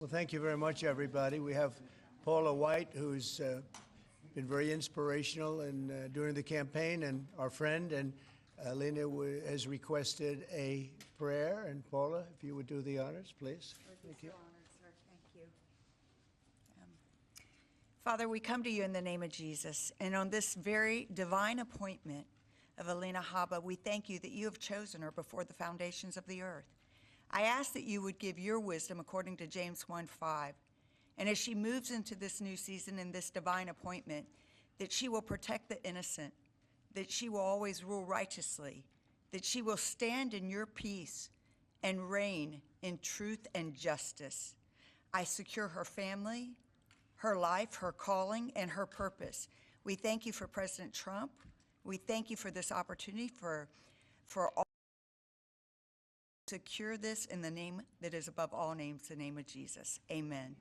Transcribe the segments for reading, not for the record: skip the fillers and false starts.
Well, thank you very much, everybody. We have Paula White, who's been very inspirational during the campaign, and our friend, and Alina has requested a prayer. And Paula, if you would do the honors, please. Thank you. Honored, sir. Thank you. Father, we come to you in the name of Jesus, and on this very divine appointment of Alina Habba, we thank you that you have chosen her before the foundations of the earth. I ask that you would give your wisdom according to James 1:5. And as she moves into this new season in this divine appointment, that she will protect the innocent, that she will always rule righteously, that she will stand in your peace and reign in truth and justice. I secure her family, her life, her calling, and her purpose. We thank you for President Trump. We thank you for this opportunity for all. Secure this in the name that is above all names, the name of Jesus. Amen.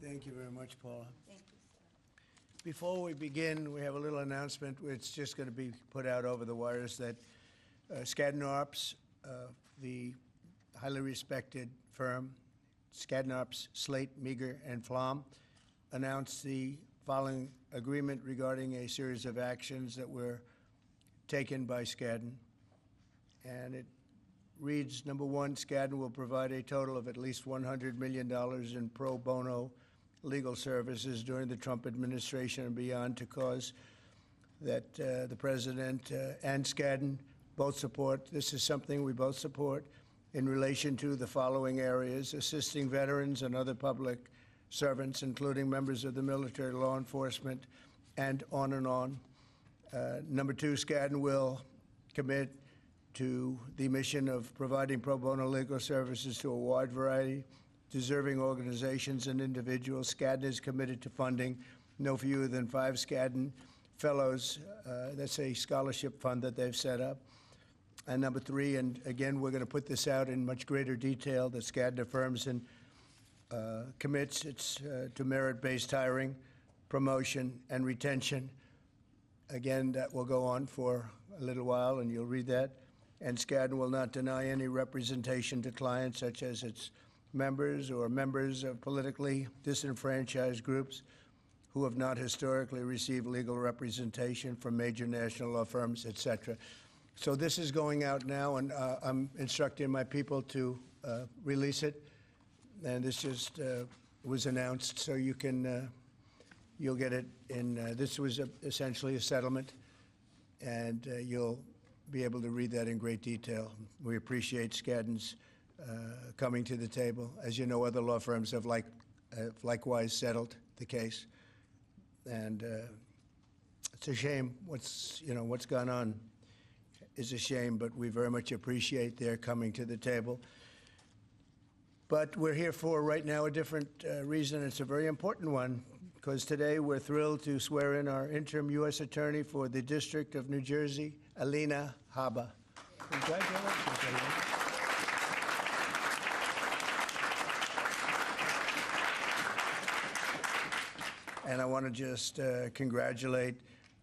Thank you very much, Paula. Thank you, sir. Before we begin, we have a little announcement. It's just going to be put out over the wires that Skadden Arps, the highly respected firm, Skadden Arps, Slate, Meagher, and Flom, announced the following agreement regarding a series of actions that were taken by Skadden. And it reads, number one, Skadden will provide a total of at least $100 million in pro bono legal services during the Trump administration and beyond to cause that the president and Skadden both support. This is something we both support in relation to the following areas: assisting veterans and other public servants, including members of the military, law enforcement, and on and on. Number two, Skadden will commit to the mission of providing pro bono legal services to a wide variety of deserving organizations and individuals. Skadden is committed to funding no fewer than 5 Skadden Fellows. That's a scholarship fund that they've set up. And number three, and again, we're going to put this out in much greater detail, that Skadden affirms and commits to merit-based hiring, promotion, and retention. Again, that will go on for a little while, and you'll read that. And Skadden will not deny any representation to clients, such as its members or members of politically disenfranchised groups who have not historically received legal representation from major national law firms, et cetera. So this is going out now, and I'm instructing my people to release it. And this just was announced, so you can you'll get it in. This was essentially a settlement, and you'll be able to read that in great detail. We appreciate Skadden's coming to the table. As you know, other law firms have likewise settled the case, and it's a shame. What's gone on is a shame, but we very much appreciate their coming to the table. But we're here for right now a different reason. It's a very important one, because today we're thrilled to swear in our interim U.S. Attorney for the District of New Jersey, Alina Habba. Congratulations, Alina. And I want to just congratulate,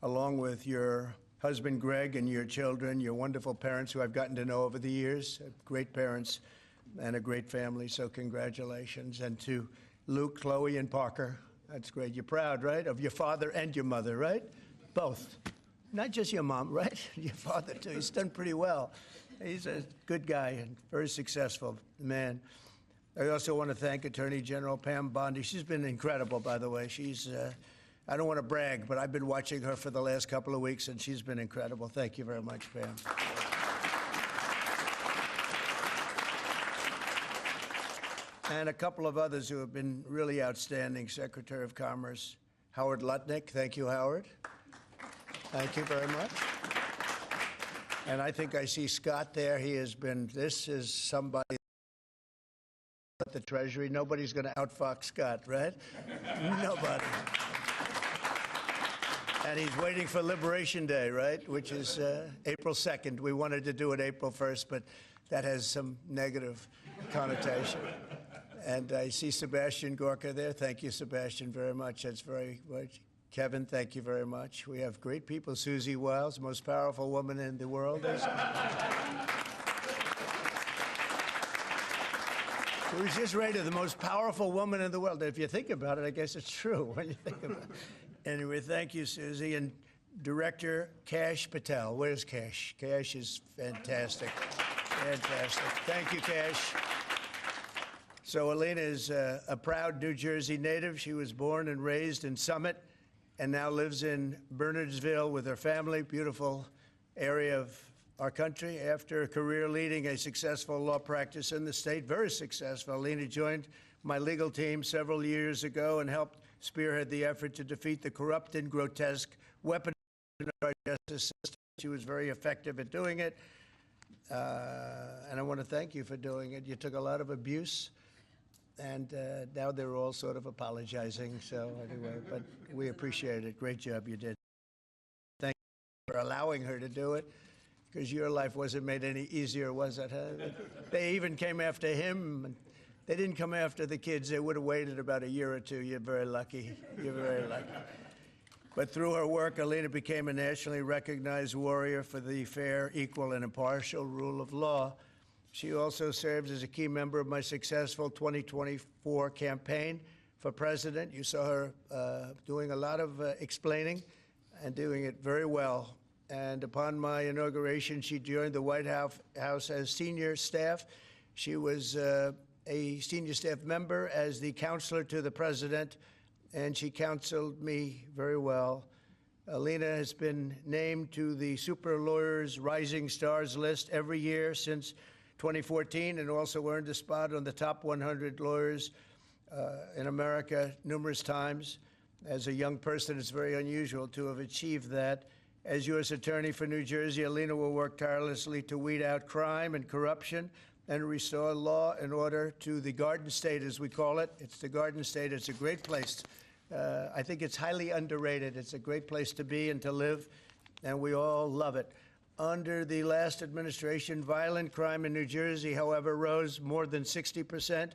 along with your husband, Greg, and your children, your wonderful parents who I've gotten to know over the years, great parents and a great family, so congratulations. And to Luke, Chloe, and Parker. That's great. You're proud, right, of your father and your mother, right? Both. Not just your mom, right? Your father, too. He's done pretty well. He's a good guy and very successful man. I also want to thank Attorney General Pam Bondi. She's been incredible, by the way. She's, I don't want to brag, but I've been watching her for the last couple of weeks, and she's been incredible. Thank you very much, Pam. And a couple of others who have been really outstanding. Secretary of Commerce Howard Lutnick. Thank you, Howard. Thank you very much. And I think I see Scott there. This is somebody at the Treasury. Nobody's going to outfox Scott, right? Nobody. And he's waiting for Liberation Day, right? Which is April 2nd. We wanted to do it April 1st, but that has some negative connotation. And I see Sebastian Gorka there. Thank you, Sebastian, very much. That's very much. Kevin, thank you very much. We have great people. Susie Wiles, most powerful woman in the world. who was just rated the most powerful woman in the world. If you think about it, I guess it's true when you think about it. Anyway, thank you, Susie. And Director Kash Patel. Where's Kash? Kash is fantastic. Fantastic. Thank you, Kash. So Alina is a proud New Jersey native. She was born and raised in Summit and now lives in Bernardsville with her family, beautiful area of our country. After a career leading a successful law practice in the state, very successful, Alina joined my legal team several years ago and helped spearhead the effort to defeat the corrupt and grotesque weapon of our justice system. She was very effective at doing it, and I want to thank you for doing it. You took a lot of abuse, and now they're all sort of apologizing. So anyway, but we appreciate it. Great job you did. Thank you for allowing her to do it, because your life wasn't made any easier, was it? Huh? They even came after him. And they didn't come after the kids. They would have waited about a year or two. You're very lucky. You're very lucky. But through her work, Alina became a nationally recognized warrior for the fair, equal, and impartial rule of law. She also serves as a key member of my successful 2024 campaign for president. You saw her doing a lot of explaining and doing it very well. And upon my inauguration, she joined the White House as senior staff. She was a senior staff member as the counselor to the president, and she counseled me very well. Alina has been named to the Super Lawyers Rising Stars list every year since 2014, and also earned a spot on the top 100 lawyers in America numerous times. As a young person, it's very unusual to have achieved that. As U.S. Attorney for New Jersey, Alina will work tirelessly to weed out crime and corruption and restore law and order to the Garden State, as we call it. It's the Garden State. It's a great place. I think it's highly underrated. It's a great place to be and to live, and we all love it. Under the last administration, violent crime in New Jersey, however, rose more than 60%.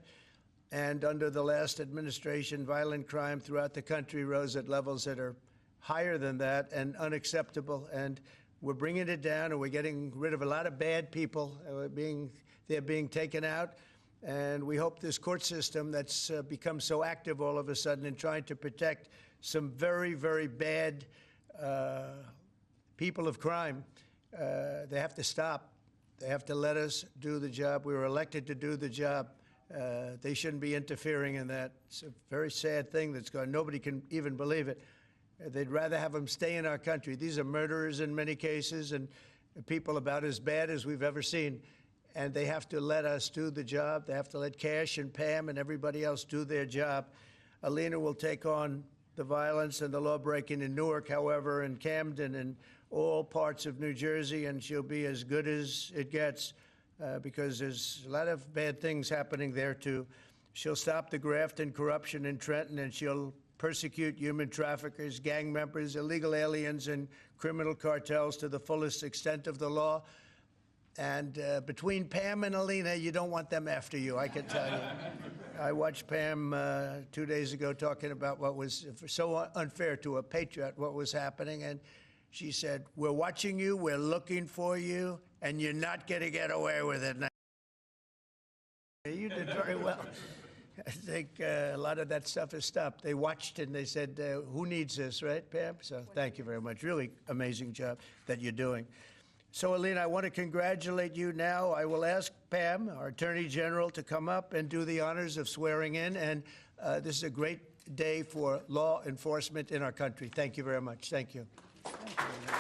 And under the last administration, violent crime throughout the country rose at levels that are higher than that and unacceptable. And we're bringing it down, and we're getting rid of a lot of bad people. They're being taken out. And we hope this court system that's become so active all of a sudden in trying to protect some very, very bad people of crime, they have to stop. They have to let us do the job. We were elected to do the job. They shouldn't be interfering in that. It's a very sad thing that's going on. Nobody can even believe it. They'd rather have them stay in our country. These are murderers in many cases and people about as bad as we've ever seen. And they have to let us do the job. They have to let Kash and Pam and everybody else do their job. Alina will take on the violence and the law-breaking in Newark, however, and Camden and all parts of New Jersey, and she'll be as good as it gets because there's a lot of bad things happening there, too. She'll stop the graft and corruption in Trenton, and she'll persecute human traffickers, gang members, illegal aliens, and criminal cartels to the fullest extent of the law. And between Pam and Alina, you don't want them after you, I can tell you. I watched Pam 2 days ago talking about what was so unfair to a patriot, what was happening. And she said, "We're watching you, we're looking for you, and you're not going to get away with it." You did very well. I think a lot of that stuff is stopped. They watched and they said, who needs this, right, Pam? So thank you very much. Really amazing job that you're doing. So, Alina, I want to congratulate you now. I will ask Pam, our Attorney General, to come up and do the honors of swearing in. And this is a great day for law enforcement in our country. Thank you very much. Thank you. Thank you.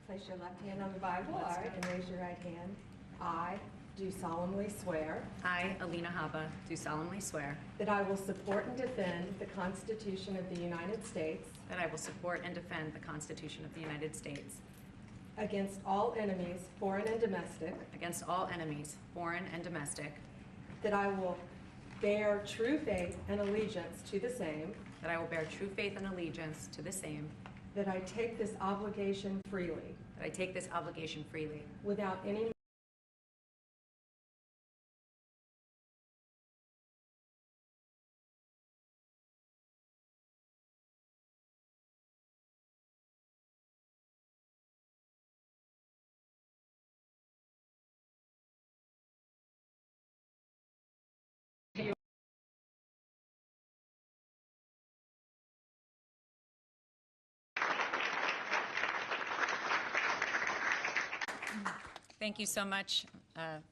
Place your left hand on the Bible and raise your right hand. I do solemnly swear I, Alina Habba, do solemnly swear that I will support and defend the Constitution of the United States that I will support and defend the Constitution of the United States against all enemies, foreign and domestic, against all enemies, foreign and domestic, that I will bear true faith and allegiance to the same, that I will bear true faith and allegiance to the same, that I take this obligation freely that I take this obligation freely without any Thank you so much,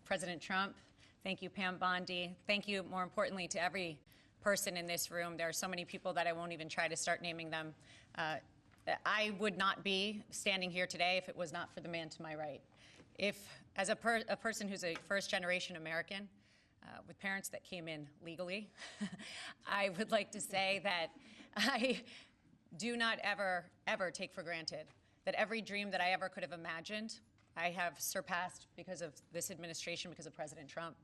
President Trump. Thank you, Pam Bondi. Thank you, more importantly, to every person in this room. There are so many people that I won't even try to start naming them. I would not be standing here today if it was not for the man to my right. If, as a person who's a first-generation American with parents that came in legally, I would like to say that I do not ever, ever take for granted that every dream that I ever could have imagined, I have surpassed because of this administration, because of President Trump.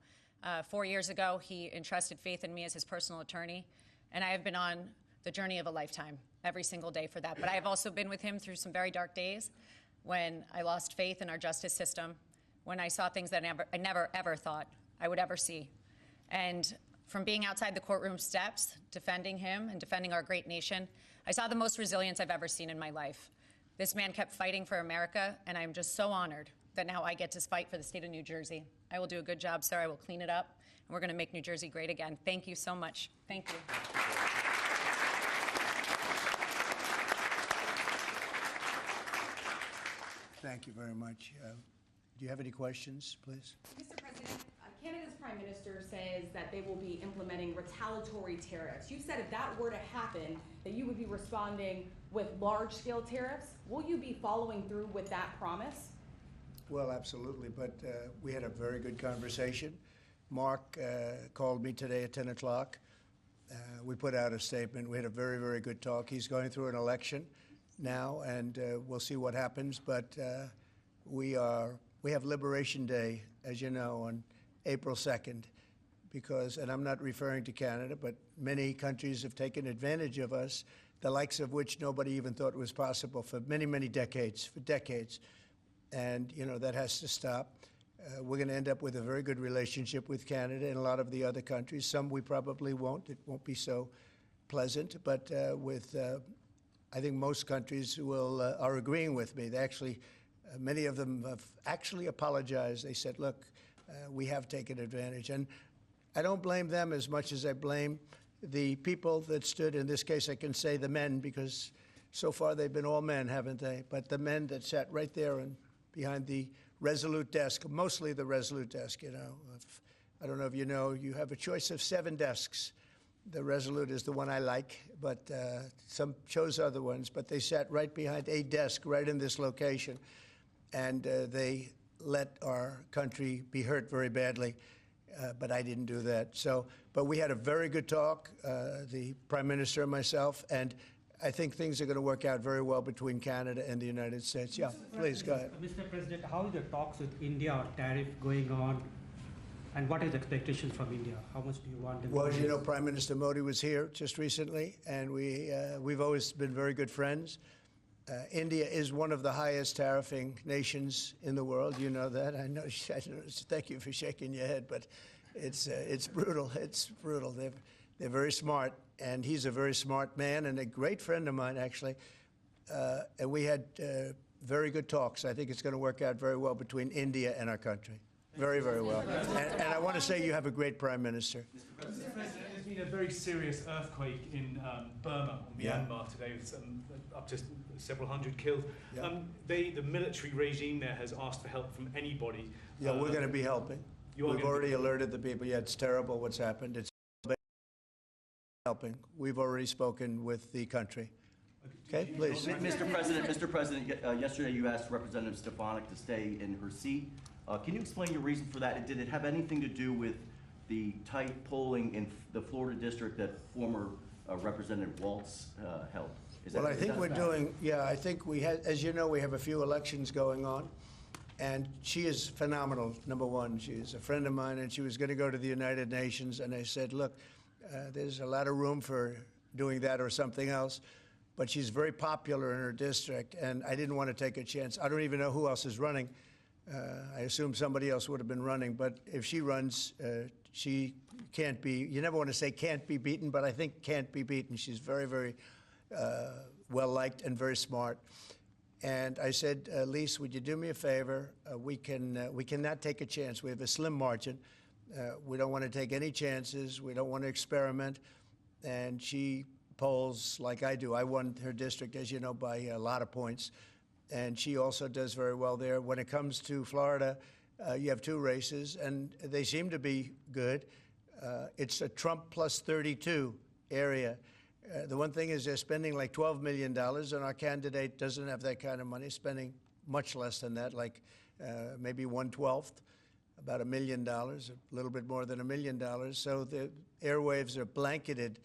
4 years ago, he entrusted faith in me as his personal attorney, and I have been on the journey of a lifetime every single day for that. But I have also been with him through some very dark days when I lost faith in our justice system, when I saw things that I never, ever thought I would ever see. And from being outside the courtroom steps, defending him and defending our great nation, I saw the most resilience I've ever seen in my life. This man kept fighting for America, and I'm just so honored that now I get to fight for the state of New Jersey. I will do a good job, sir. I will clean it up, and we're going to make New Jersey great again. Thank you so much. Thank you. Thank you very much. Do you have any questions, please? Mr. President, Canada's Prime Minister says that they will be implementing retaliatory tariffs. You said if that were to happen, that you would be responding with large-scale tariffs. Will you be following through with that promise? Well, absolutely, but we had a very good conversation. Mark called me today at 10 o'clock. We put out a statement. We had a very, very good talk. He's going through an election now, and we'll see what happens, but we have Liberation Day, as you know, on April 2nd, because, and I'm not referring to Canada, but many countries have taken advantage of us, the likes of which nobody even thought was possible for many, many decades, And, you know, that has to stop. We're going to end up with a very good relationship with Canada and a lot of the other countries. Some we probably won't. It won't be so pleasant. But I think most countries are agreeing with me. They actually, many of them have actually apologized. They said, look, we have taken advantage. And I don't blame them as much as I blame the people that stood, in this case I can say the men, because so far they've been all men, haven't they? But the men that sat right there and behind the Resolute desk, mostly the Resolute desk, you know. I don't know if you know, you have a choice of 7 desks. The Resolute is the one I like, but some chose other ones. But they sat right behind a desk right in this location, and they let our country be hurt very badly. But I didn't do that. So, but we had a very good talk, the Prime Minister and myself, and I think things are going to work out very well between Canada and the United States. Yeah, please, go ahead. Mr. President, how is the talks with India on tariff going on, and what is the expectation from India? How much do you want them Well, to as you know, Prime Minister Modi was here just recently, and we've always been very good friends. India is one of the highest tariffing nations in the world. You know that. I know. Thank you for shaking your head, but it's brutal. It's brutal. They're very smart, and he's a very smart man and a great friend of mine, actually. And we had very good talks. I think it's going to work out very well between India and our country. Very, very well. And I want to say you have a great Prime Minister. Mr. President, there's been a very serious earthquake in Burma, Myanmar, today, with up to several hundred killed. Yeah. The military regime there has asked for help from anybody. Yeah, we're going to be helping. We've already alerted the people. Yeah, it's terrible what's happened. It's helping. We've already spoken with the country. Okay, please. Mr. President, yesterday you asked Representative Stefanik to stay in her seat. Can you explain your reason for that? Did it have anything to do with the tight polling in the Florida district that former Representative Waltz held? Well, I think we're doing, I think we had, as you know, we have a few elections going on, and she is phenomenal, number one. She is a friend of mine, and she was going to go to the United Nations, and I said, look, there's a lot of room for doing that or something else, but she's very popular in her district, and I didn't want to take a chance. I don't even know who else is running. I assume somebody else would have been running, but if she runs, she can't be, you never want to say can't be beaten, but I think can't be beaten. She's very, very well-liked and very smart. And I said, Lise, would you do me a favor? We cannot take a chance. We have a slim margin. We don't want to take any chances. We don't want to experiment. And she polls like I do. I won her district, as you know, by a lot of points. and she also does very well there. When it comes to Florida, you have 2 races, and they seem to be good. It's a Trump plus 32 area. The one thing is they're spending like $12 million, and our candidate doesn't have that kind of money, spending much less than that, like maybe 1/12, about $1 million, a little bit more than $1 million. So the airwaves are blanketed,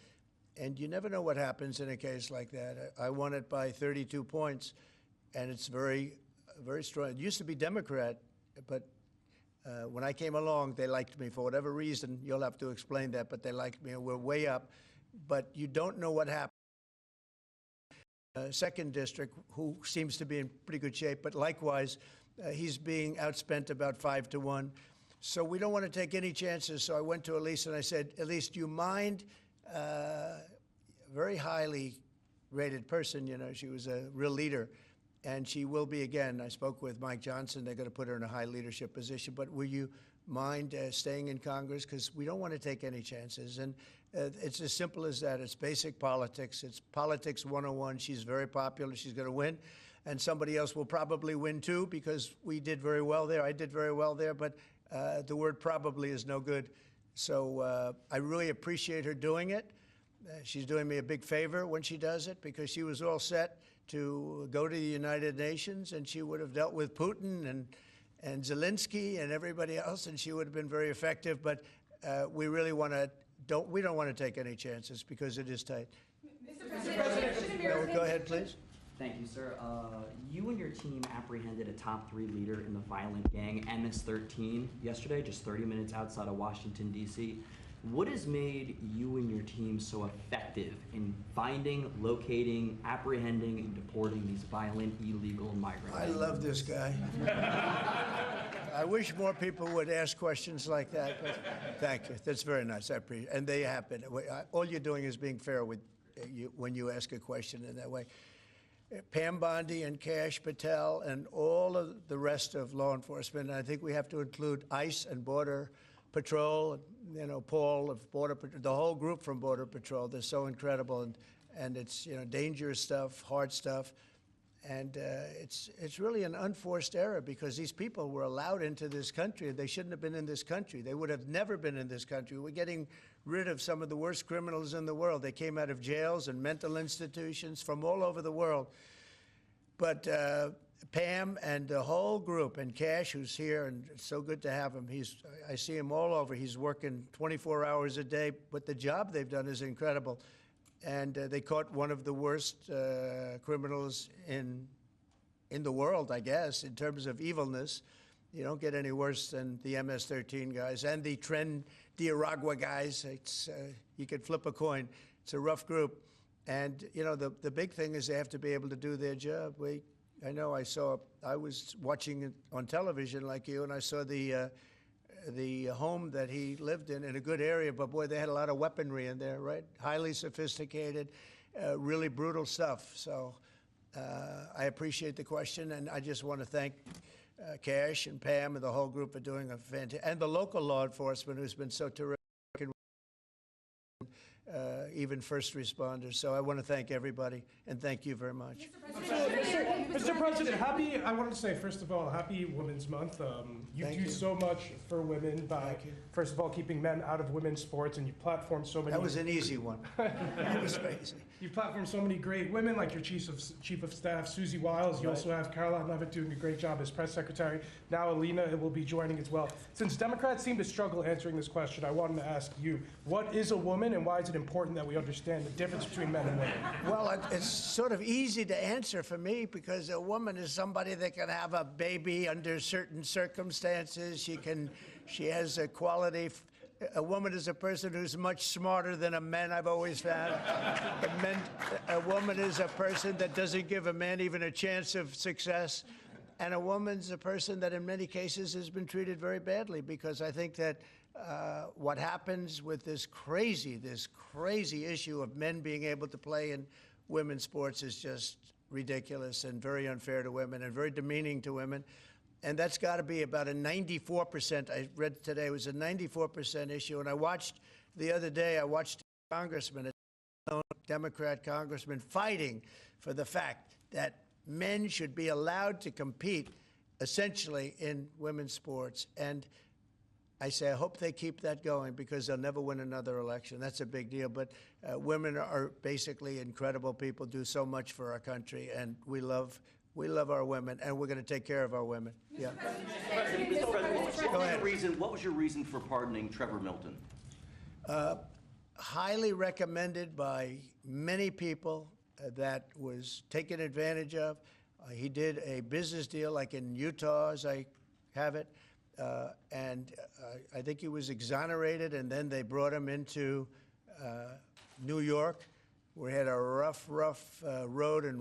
and you never know what happens in a case like that. I won it by 32 points, and it's very, very strong. It used to be Democrat, but when I came along, they liked me for whatever reason. You'll have to explain that, but they liked me. We're way up, but you don't know what happened. Second district, who seems to be in pretty good shape, but likewise, he's being outspent about 5-1. So we don't want to take any chances. So I went to Elise and I said, Elise, do you mind? Very highly rated person, you know, she was a real leader, and she will be again. I spoke with Mike Johnson. They're going to put her in a high leadership position, but will you mind staying in Congress? Because we don't want to take any chances. And it's as simple as that. It's basic politics. It's politics 101. She's very popular. She's going to win. And somebody else will probably win too, because we did very well there. I did very well there, but the word probably is no good. So I really appreciate her doing it. She's doing me a big favor when she does it, because she was all set to go to the United Nations, and she would have dealt with Putin and Zelensky and everybody else, and she would have been very effective. But we really we don't want to take any chances, because it is tight. Mr. President, No, go ahead, please. Thank you, sir. You and your team apprehended a top 3 leader in the violent gang MS-13 yesterday, just 30 minutes outside of Washington, D.C. What has made you and your team so effective in finding, locating, apprehending, and deporting these violent, illegal migrants? I love this guy. I wish more people would ask questions like that. But thank you. That's very nice. I appreciate it. And they happen. All you're doing is being fair with you when you ask a question in that way. Pam Bondi and Kash Patel and all of the rest of law enforcement. And I think we have to include ICE and Border Patrol, you know, Paul of Border Patrol, the whole group from Border Patrol. They're so incredible, and it's, you know, dangerous stuff, hard stuff, and it's really an unforced error, because these people were allowed into this country. They shouldn't have been in this country. They would have never been in this country. We're getting rid of some of the worst criminals in the world. They came out of jails and mental institutions from all over the world. But Pam and the whole group, and Kash, who's here, and it's so good to have him. I see him all over. He's working 24 hours a day, but the job they've done is incredible. And they caught one of the worst criminals in the world, I guess, in terms of evilness. You don't get any worse than the MS-13 guys and the Tren de Aragua guys. You could flip a coin. It's a rough group. And, you know, the big thing is they have to be able to do their job. I know I was watching it on television like you, and I saw the home that he lived in a good area, but boy, they had a lot of weaponry in there, right? Highly sophisticated, really brutal stuff. So I appreciate the question, and I just want to thank Kash and Pam and the whole group for doing a fantastic, and the local law enforcement who's been so terrific, even first responders. So I want to thank everybody, and thank you very much. Mr. President, I want to say, first of all, happy Women's Month. You do so much for women by, first of all, keeping men out of women's sports, and you platform so many. That was an easy one. That was crazy. You platform so many great women, like your Chief of Staff, Susie Wiles. You also have Caroline Levitt doing a great job as press secretary. Now Alina will be joining as well. Since Democrats seem to struggle answering this question, I wanted to ask you, what is a woman, and why is it important that we understand the difference between men and women? Well, it's sort of easy to answer for me, because a woman is somebody that can have a baby under certain circumstances. She has a quality. A woman is a person who's much smarter than a man, I've always found. A woman is a person that doesn't give a man even a chance of success. And a woman's a person that in many cases has been treated very badly, because I think that what happens with this crazy issue of men being able to play in women's sports is just ridiculous and very unfair to women and very demeaning to women. And that's got to be about a 94%. I read today it was a 94% issue. And I watched the other day, a congressman, a Democrat congressman, fighting for the fact that men should be allowed to compete essentially in women's sports. And I say, I hope they keep that going because they'll never win another election. That's a big deal. But women are basically incredible people, do so much for our country, and we love our women, and we're going to take care of our women. Yeah. Mr. President, what was your reason for pardoning Trevor Milton? Highly recommended by many people that was taken advantage of. He did a business deal like in Utah, as I have it. And I think he was exonerated, and then they brought him into New York. We had a rough road.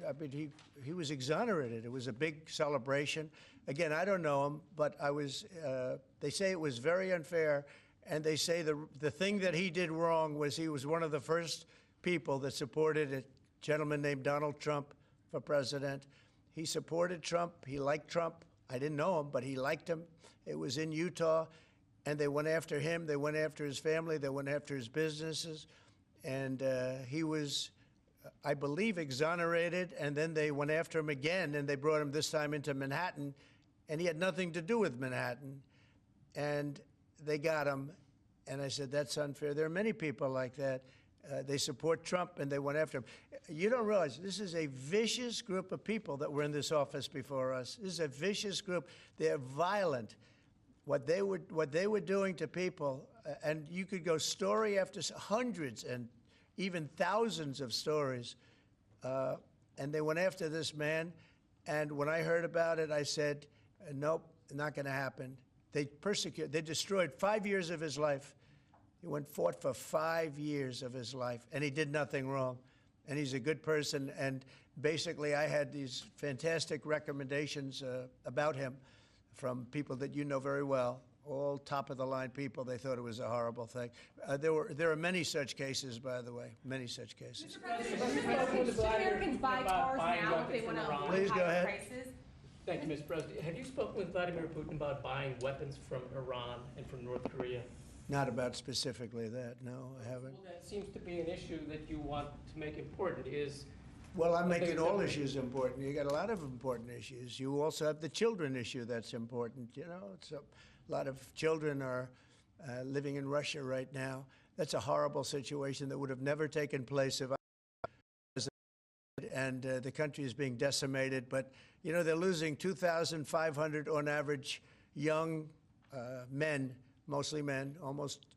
I mean, he was exonerated. It was a big celebration. Again, I don't know him, but they say it was very unfair, and they say the thing that he did wrong was he was one of the first people that supported a gentleman named Donald Trump for president. He supported Trump. He liked Trump. I didn't know him, but he liked him. It was in Utah, and they went after him. They went after his family. They went after his businesses. And he was, I believe, exonerated, and then they went after him again, and they brought him this time into Manhattan, and he had nothing to do with Manhattan. And they got him, and I said, that's unfair. There are many people like that. They support Trump, and they went after him. You don't realize this is a vicious group of people that were in this office before us. This is a vicious group. They're violent. What they were doing to people, and you could go story after hundreds and even thousands of stories, and they went after this man. And when I heard about it, I said, nope, not going to happen. They destroyed 5 years of his life. He fought for 5 years of his life, and he did nothing wrong. And he's a good person. And basically, I had these fantastic recommendations about him from people that you know very well, all top-of-the-line people. They thought it was a horrible thing. There are many such cases, by the way, many such cases. Should Americans buy cars now if they want to avoid higher prices? Thank you, Mr. President. Have you spoken with Vladimir Putin about buying weapons from Iran and from North Korea? Not about specifically that, no, I haven't. Well, that seems to be an issue that you want to make important is... Well, I'm making all issues important. You got a lot of important issues. You also have the children issue that's important. You know, a lot of children are living in Russia right now. That's a horrible situation that would have never taken place if I was and the country is being decimated. But, you know, they're losing 2,500 on average young men, mostly men, almost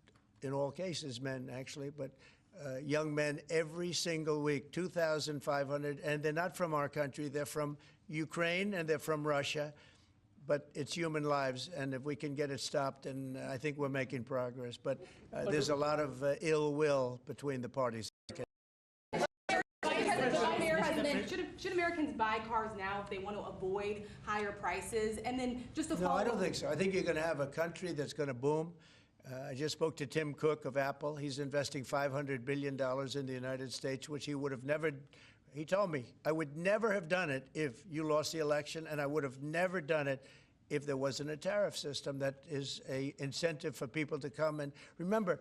in all cases men, actually, but young men every single week, 2,500, and they're not from our country. They're from Ukraine and they're from Russia, but it's human lives, and if we can get it stopped, and I think we're making progress. But there's a lot of ill will between the parties. Should Americans buy cars now if they want to avoid higher prices? And then just to follow No, I don't think so. I think you're going to have a country that's going to boom. I just spoke to Tim Cook of Apple. He's investing $500 billion in the United States, which he would have never, he told me, I would never have done it if you lost the election, and I would have never done it if there wasn't a tariff system that is an incentive for people to come. And remember,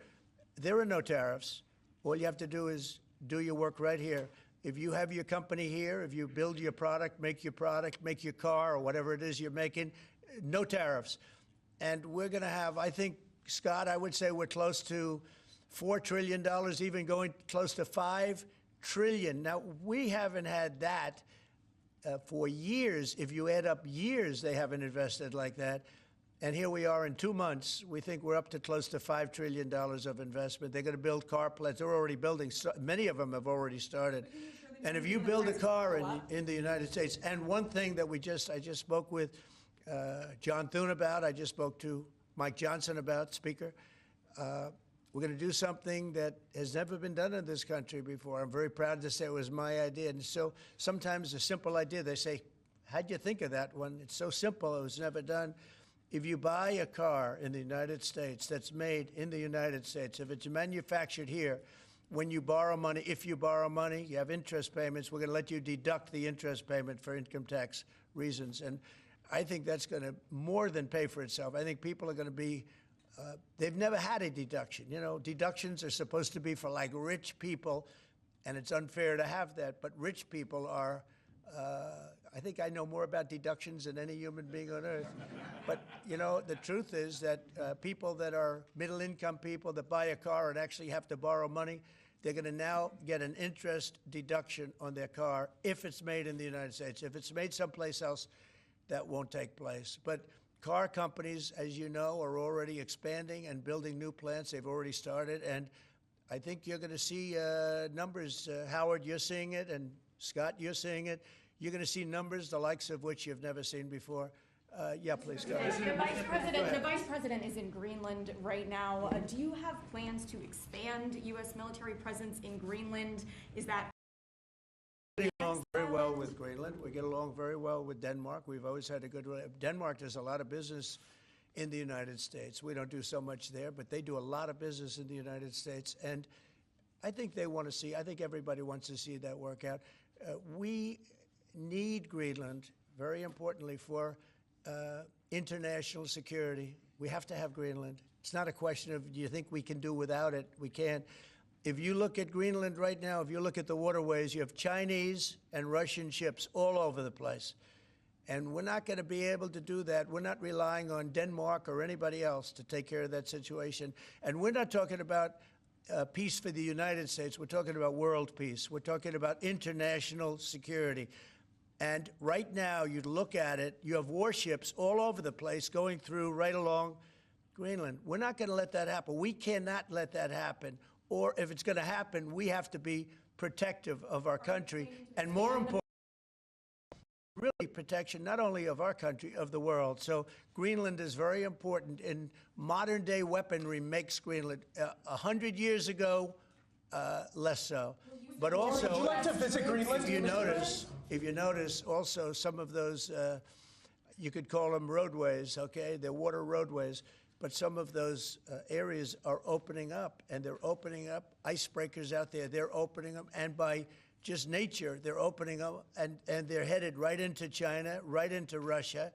there are no tariffs. All you have to do is do your work right here. If you have your company here, if you build your product, make your car, or whatever it is you're making, no tariffs. And we're going to have, I think, Scott, I would say we're close to $4 trillion, even going close to $5 trillion. Now, we haven't had that for years. If you add up years, they haven't invested like that. And here we are in 2 months. We think we're up to close to $5 trillion of investment. They're going to build car plants. They're already building. Many of them have already started. And if you build a car in the United States, and one thing that I just spoke with John Thune about, I just spoke to Mike Johnson about, Speaker, we're going to do something that has never been done in this country before. I'm very proud to say it was my idea. And so sometimes a simple idea, they say, how'd you think of that one? It's so simple, it was never done. If you buy a car in the United States that's made in the United States, if it's manufactured here, when you borrow money, if you borrow money, you have interest payments, we're going to let you deduct the interest payment for income tax reasons. And I think that's going to more than pay for itself. I think people are going to be, they've never had a deduction. You know, deductions are supposed to be for like rich people, and it's unfair to have that. But rich people are I think I know more about deductions than any human being on earth. But, you know, the truth is that people that are middle-income people that buy a car and actually have to borrow money, they're going to now get an interest deduction on their car if it's made in the United States. If it's made someplace else, that won't take place. But car companies, as you know, are already expanding and building new plants. They've already started. And I think you're going to see numbers. Howard, you're seeing it, and Scott, you're seeing it. You're going to see numbers the likes of which you've never seen before. Yeah, please go ahead. The vice president is in Greenland right now. Do you have plans to expand U.S. military presence in Greenland? Is that We get along very well with Greenland. We get along very well with Denmark. We've always had a good relationship. Denmark does a lot of business in the United States. We don't do so much there, but they do a lot of business in the United States. And I think they want to see, I think everybody wants to see that work out. We need Greenland, very importantly, for international security. We have to have Greenland. It's not a question of, do you think we can do without it? We can. If you look at Greenland right now, if you look at the waterways, you have Chinese and Russian ships all over the place. And we're not going to be able to do that. We're not relying on Denmark or anybody else to take care of that situation. And we're not talking about peace for the United States. We're talking about world peace. We're talking about international security. And right now, you look at it, you have warships all over the place going through right along Greenland. We're not going to let that happen. We cannot let that happen. Or if it's going to happen, we have to be protective of our country. And more important, really protection not only of our country, of the world. So Greenland is very important. In modern-day weaponry makes Greenland. 100 years ago, less so. But also, would you like to visit Greenland? If you notice, also some of those, you could call them roadways, okay? They're water roadways. But some of those areas are opening up, and they're opening up icebreakers out there. They're opening them, and by just nature, they're opening up, and they're headed right into China, right into Russia.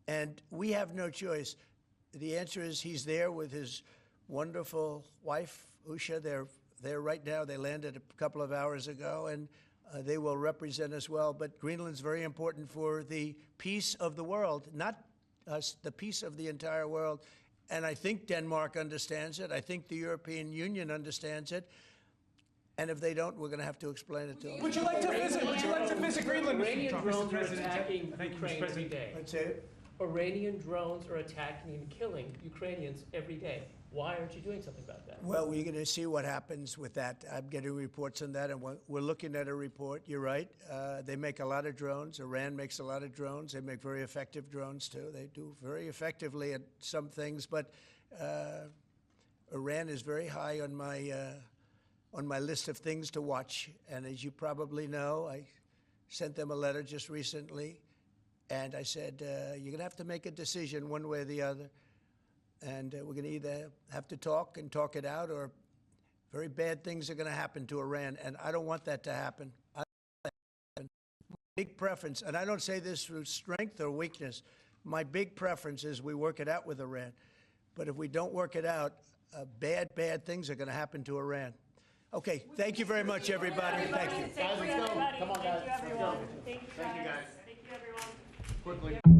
And we have no choice. The answer is he's there with his wonderful wife, Usha. They're there right now. They landed a couple of hours ago, and they will represent us well. But Greenland's very important for the peace of the world, not us, the peace of the entire world. And I think Denmark understands it. I think the European Union understands it. And if they don't, we're going to have to explain it to them. Would you like to visit? Would you like to visit Greenland? Iranian drones are attacking Ukraine every day. That's it. Iranian drones are attacking and killing Ukrainians every day. Why aren't you doing something about that? Well, we're going to see what happens with that. I'm getting reports on that, and we're looking at a report. You're right. They make a lot of drones. Iran makes a lot of drones. They make very effective drones, too. They do very effectively at some things, but Iran is very high on my list of things to watch. And as you probably know, I sent them a letter just recently, and I said, you're going to have to make a decision one way or the other. And we're going to either have to talk and talk it out, or very bad things are going to happen to Iran. And I don't want that to happen. I don't want that to happen. My big preference, and I don't say this through strength or weakness, my big preference is we work it out with Iran. But if we don't work it out, bad things are going to happen to Iran. Okay, thank you very much, everybody. Thank you. Guys, let's go. Come on, guys. Thank you, everyone. Thank you, guys. Thank you, everyone. Quickly.